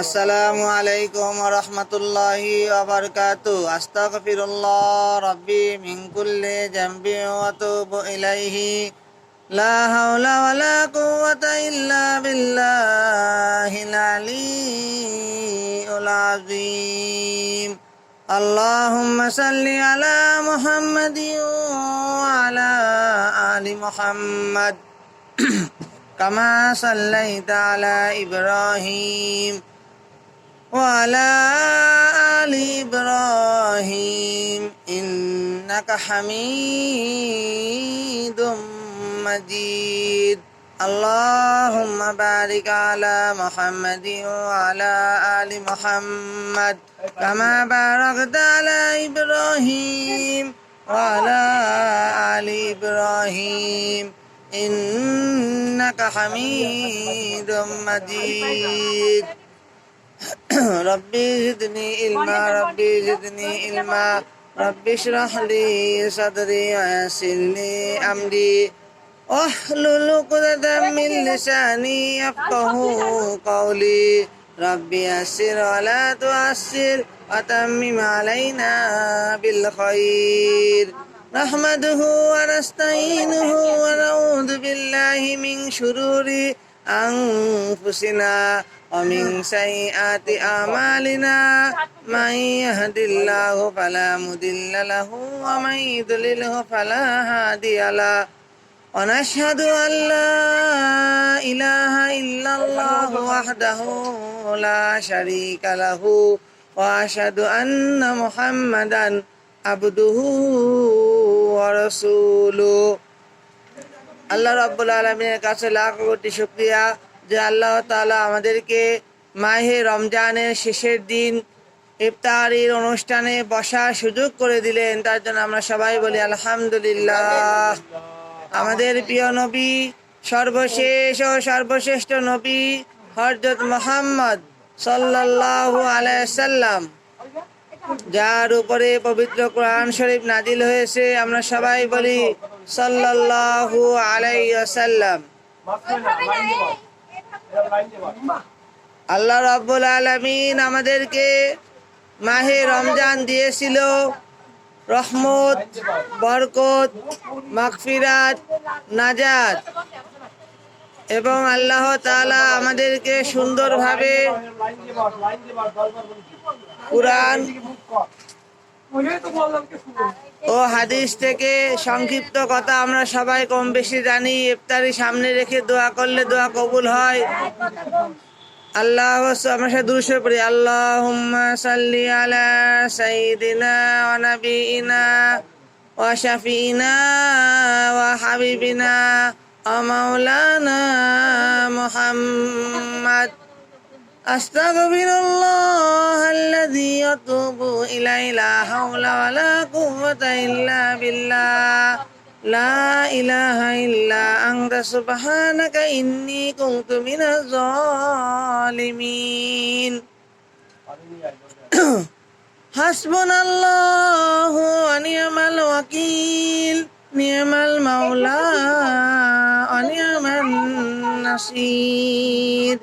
আসসালামু আলাইকুম ওয়া রাহমাতুল্লাহি ওয়া বারাকাতুহু। আস্তাগফিরুল্লাহ রাব্বি মিন কুল্লি যামবিন ওয়া আতুবু ইলাইহি। লা হাওলা ওয়া লা কুওয়াতা ইল্লা বিল্লাহিল আলিয়্যিল আযীম। আল্লাহুম্মা সাল্লি আলা মুহাম্মাদিন ওয়া আলা আলি মুহাম্মাদ কামা সাল্লাইতা আলা ইব্রাহিম وعلى آل إبراهيم إنك حميد مجيد. اللهم بارك على محمد وعلى آل محمد كما باركت على إبراهيم وعلى آل إبراهيم إنك حميد مجيد. ربي زدني علما ربي زدني علما ربي اشرح لي صدري ويسر لي أمري واحلل عقدة من لساني يفقهوا قولي ربي يسر ولا تعسر وتمم علينا بالخير. نحمده ونستعينه ونعوذ بالله من شرور أنفسنا ومن سيئات أعمالنا من يهد الله فلا مضل له ومن يضلله فلا هادي له ونشهد أن لا إله إلا الله وحده لا شريك له وأشهد أن محمدا عبده ورسوله. আল্লাহ রাব্বুল আলামিনের কাছে লাখ কোটি শুকরিয়া যে আল্লাহ তাআলা আমাদেরকে মাহে রমজানের শেষের দিন ইফতারির অনুষ্ঠানে বসার সুযোগ করে দিলেন। তার জন্য আমরা সবাই বলি আলহামদুলিল্লাহ। আমাদের প্রিয় নবী, সর্বশেষ ও সর্বশ্রেষ্ঠ নবী হযরত মুহাম্মদ সাল্লাল্লাহু আলাইহি সাল্লাম, যার উপরে পবিত্র কোরআন শরীফ নাজিল হয়েছে, আমরা সবাই বলি সাল্লাল্লাহু আলাইহি ওয়াসাল্লাম। আল্লাহ রাব্বুল আলামিন আমাদেরকে মাহে রমজান দিয়েছিল রহমত, বরকত, মাগফিরাত, নাজাত, এবং আল্লাহ তাআলা আমাদেরকে সুন্দরভাবে কুরআন ও হাদিস থেকে সংক্ষিপ্ত কথা আমরা সবাই কম বেশি জানি। ইফতারি সামনে রেখে দোয়া করলে দোয়া কবুল হয়। আল্লাহ আমরা সাথে দুরূদ শরীফ পড়ি। আল্লাহুম্মা সাল্লি আলা সাইয়্যিদিনা ওয়া নাবিয়িনা ওয়া শাফিইনা ওয়া হাবিবিনা ওয়া মাওলানা মুহাম্মদ। আস্তাগফিরুল্লাহাল্লাযী ওয়া আতুবু ইলাইহি। লা হাওলা ওয়া লা কুওয়াতা ইল্লা বিল্লাহ। লা ইলাহা ইল্লা আনতা সুবহানাকা ইন্নী কুনতু মিনাজ জালিমিন। হাসবুনাল্লাহু ওয়া নি'মাল ওয়াকিল। নি'মাল মাওলা ওয়া নি'মান নাসীর।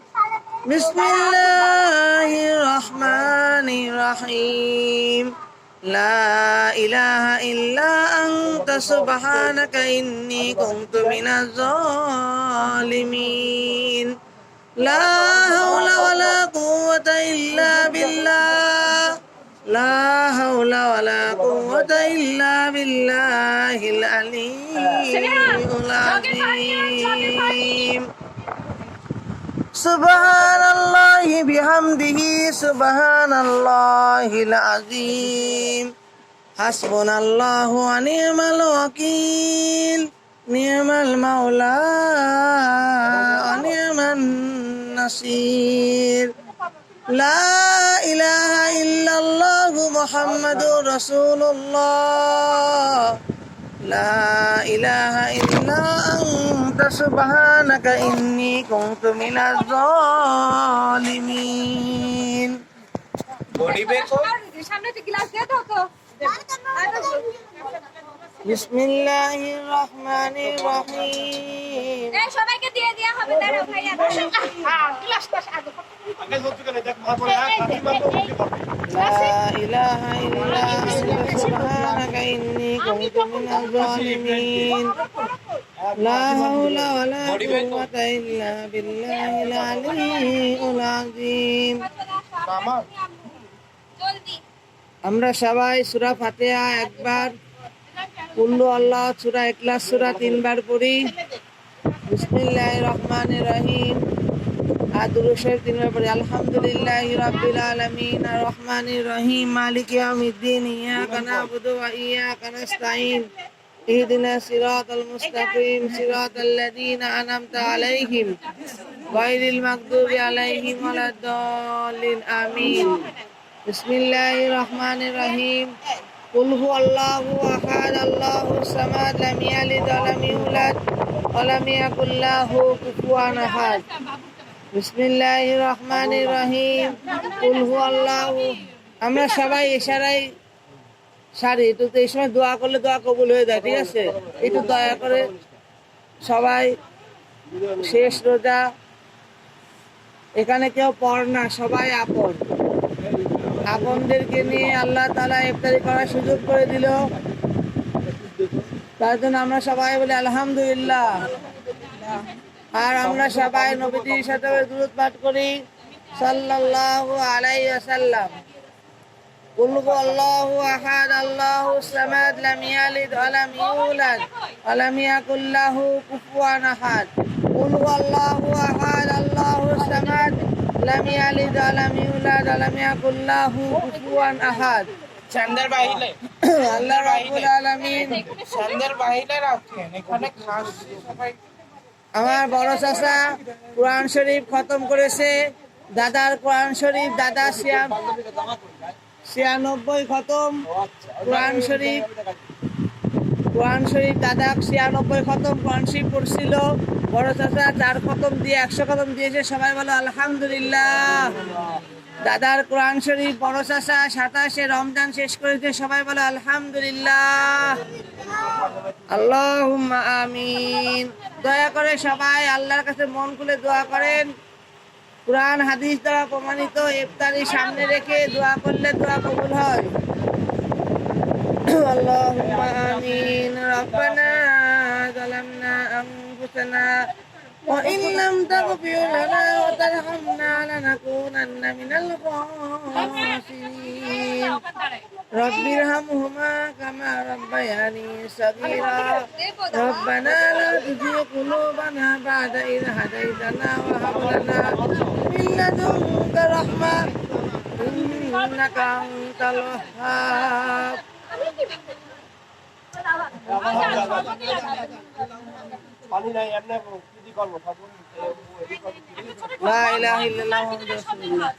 বিসমিল্লাহির রহমানির রহিম। লা ইলাহা ইল্লা আনতা সুবহানাকা ইন্নী কুনতু মিনাজ জালিমিন। লা হাওলা ওয়া লা কুওয়াতা ইল্লা বিল্লাহ। লা হাওলা ওয়া লা কুওয়াতা ইল্লা বিল্লাহিল আলিয়্যিল আযীম। সুবহানাল্লাহি বিহামদিহি সুবহানাল্লাহিল আযীম। হাসবুনাল্লাহু ওয়া নি'মাল ওয়াকিল। নি'মাল মাওলা ওয়া নি'মান নাসীর। লা ইলাহা ইল্লাল্লাহু মুহাম্মাদুর রাসূলুল্লাহ। লা ইলাহা ইল্লা আনতা সুবহানাকা ইন্নী কুনতু মিনাজ জালিমিন। বিসমিল্লাহির রহমানির রহিম। সবাইকে দিয়ে দেয়া হবে। দাঁড়াও ভাইয়া। লা ইলাহা ইল্লা আনতা সুবহানাকা ইন্নী কুনতু মিনাজ জালিমিন লা হাওলা ওয়ালা কুওয়াতা ইল্লা বিল্লাহিল আলিয়্যিল আযীম। আমরা সবাই সূরা ফাতিহা একবার, কুল আল্লাহ সূরা ইখলাস সূরা 3 বার পড়ি। বিসমিল্লাহির রহমানির রহিম। আর দুরূদ শরীফ 3 বার পড়ি। আলহামদুলিল্লাহি রাব্বিল আলামিন আর রহমানির রহিম মালিকি ইয়াউমিদ্দিন ইয়াকা না'বুদু ওয়া ইয়াকা নাস্তাঈন ইহদিনাস সিরাতাল মুস্তাকিম সিরাতাল লাযীনা আন'আমতা আলাইহিম গায়রিল মাগদুবি আলাইহিম ওয়ালাদ-দাল্লিন আমিন। বিসমিল্লাহির রহমানির রহিম। কুল হুয়াল্লাহু আহাদ আল্লাহুস সামাদ লাম ইয়ালিদ ওয়া লাম ইউলাদ ওয়া লাম ইয়াকুল লাহু কুফুয়ান আহাদ। বিসমিল্লাহির রহমানির রহিম। কুল হুয়াল্লাহু। আমরা সবাই ইশারায় সারি, একটু এই সময় দোয়া করলে দোয়া কবুল হয়ে যায়, ঠিক আছে? একটু দয়া করে সবাই, শেষ রোজা, এখানে কেউ পর না, সবাই আপন। আপনদেরকে নিয়ে আল্লাহ তাআলা ইফতারি করার সুযোগ করে দিল, তার জন্য আমরা সবাই বলি আলহামদুলিল্লাহ। আর আমরা সবাই নবীজির সাথে দুরূদ পাঠ করি সাল্লাল্লাহু আলাইহি ওয়াসাল্লাম। কুল হুয়াল্লাহু আহাদ আল্লাহুস সামাদ লাম ইয়ালিদ ওয়া লাম ইউলাদ ওয়া লাম ইয়াকুল লাহু কুফুয়ান আহাদ। কুল হুয়াল্লাহু আহাদ আল্লাহুস সামাদ লাম ইয়ালিদ ওয়া লাম ইউলাদ ওয়া লাম ইয়াকুল লাহু কুফুয়ান আহাদ। চান্দের বাহিলে আল্লাহ রাব্বুল আলামিন চান্দের বাহিলে রাখেন, এখানে খাস সবাই। আমার বড় চাচা কোরআন শরীফ খতম করেছে, দাদার কোরআন শরীফ, দাদা 96 খতম কোরআন শরীফ। দাদা 96 খতম কোরআন শরীফ পড়ছিল। বড় চাচা 4 খতম দিয়ে 100 খতম দিয়েছে, সবাই বলো আলহামদুলিল্লাহ। দাদার কোরআন শরীফ বড় চাচা 27-এ রমজান শেষ করেছে, সবাই বলো আলহামদুলিল্লাহ। আল্লাহুম্মা আমিন। দয়া করে সবাই আল্লাহর কাছে মন খুলে দোয়া করেন। কুরআন হাদিস দ্বারা প্রমাণিত ইফতারি সামনে রেখে দোয়া করলে দোয়া কবুল হয়। আল্লাহুম্মা আমিন। রব্বানা যালামনা আনফুসানা ওয়া ইন লাম তাগফির লানা ওয়া তারহামনা লানাকুনান্না মিনাল খাসিরিন। রব্বিরহামহুমা কামা রাব্বায়ানি সাগীরা। রব্বানা লা তুযিগ কুলুবানা বা'দা ইয হাদাইতানা ওয়া হাব লানা মিন লাদুনকা রাহমাহ ইন্নাকা আনতাল ওয়াহ্হাব। পানি নাই, এমনি কি করবো? লা ইলাহা ইল্লাল্লাহ মুহাম্মাদুর রাসূলুল্লাহ।